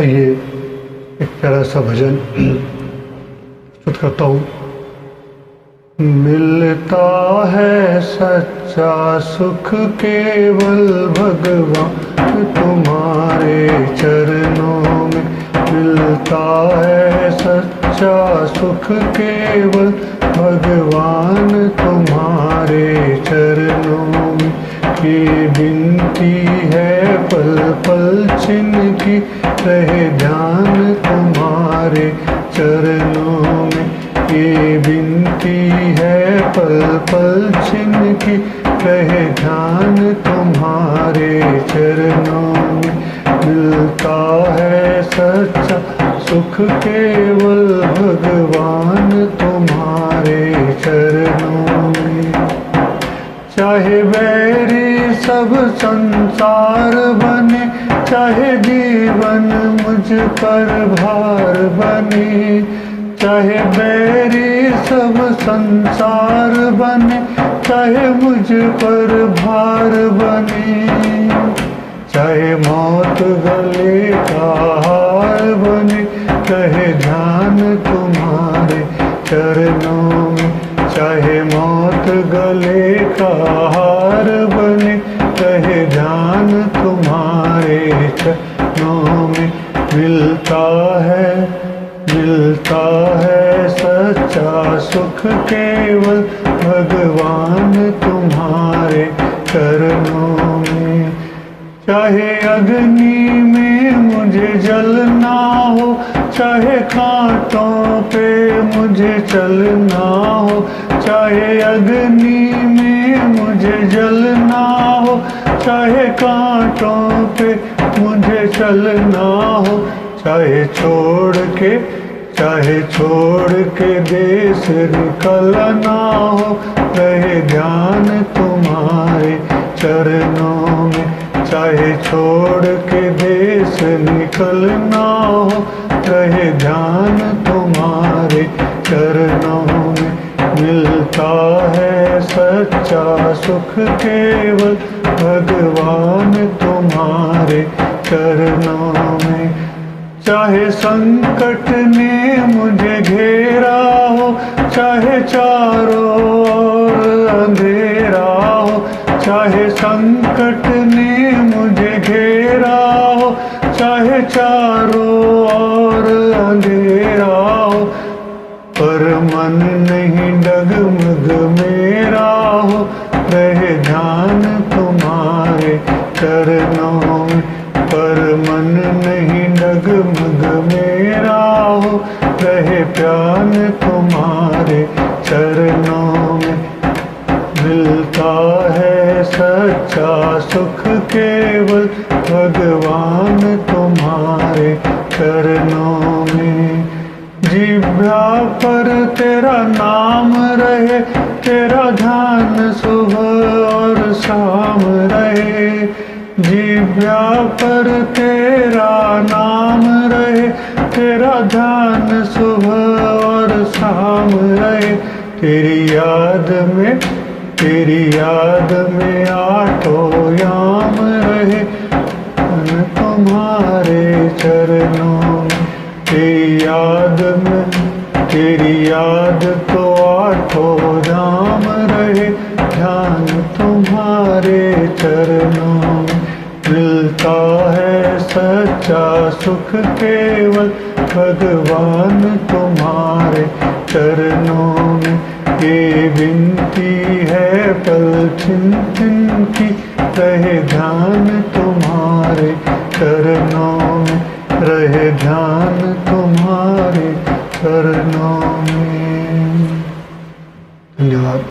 आइए एक प्यारा सा भजन प्रस्तुत करता हूँ। मिलता है सच्चा सुख केवल भगवान तुम्हारे चरणों में। मिलता है सच्चा सुख केवल भगवान तुम्हारे चरणों में। ये विनती है पल पल छिन की रहे ध्यान तुम्हारे चरणों में। ये विनती है पल पल छिन की रहे ध्यान तुम्हारे चरणों में। मिलता है सच्चा सुख केवल भगवान तुम्हारे चरणों में। चाहे बैरी सब संसार बने, चाहे जीवन मुझ पर भार बने। चाहे बैरी सब संसार बने, चाहे मुझ पर भार बने। चाहे मौत गले का हार बने, कहे ध्यान तुम्हारे चरणों में। चाहे मौत गले का हार बने, कहे ध्यान तुम्हारे चरणों में। मिलता है सच्चा सुख केवल भगवान तुम्हारे चरणों में। चाहे अग्नि में मुझे जलना हो, चाहे कांटों पे मुझे चलना हो। चाहे अग्नि में मुझे जलना हो, चाहे कांटों पे मुझे चलना हो। चाहे छोड़ के देश निकलना हो, रहे ध्यान तुम्हारे चरणों में। चाहे छोड़ के देश निकलना हो, रहे ध्यान तुम्हारे चरणों में। मिलता है सच्चा सुख केवल भगवान तुम्हारे चरणों में। चाहे संकट ने मुझे घेरा हो, चाहे चारों ओर अंधेरा हो। चाहे संकट ने मुझे घेरा हो, चाहे चारों ओर अंधेरा हो। पर मन नहीं डगमग मेरा हो, रहे ध्यान तुम्हारे चरणों में। पर मन नहीं डगमग मेरा हो, रहे प्यान तुम्हारे चरणों में। मिलता है सच्चा सुख केवल भगवान तुम्हारे चरणों में। जिह्वा पर तेरा नाम रहे, तेरा ध्यान सुबह और शाम रहे। जिह्वा पर तेरा नाम रहे, तेरा ध्यान सुबह और शाम रहे। तेरी याद में आठों याम रहे तुम्हारे चरणों में। तेरी याद तो आठों जाम रहे, ध्यान तुम्हारे चरणों में। मिलता है सच्चा सुख केवल भगवान तुम्हारे चरणों में। ये विनती है पल छिन छिन की रहे ध्यान तुम्हारे चरणों में। रहे ध्यान तुम्हारे चरणों में। धन्यवाद।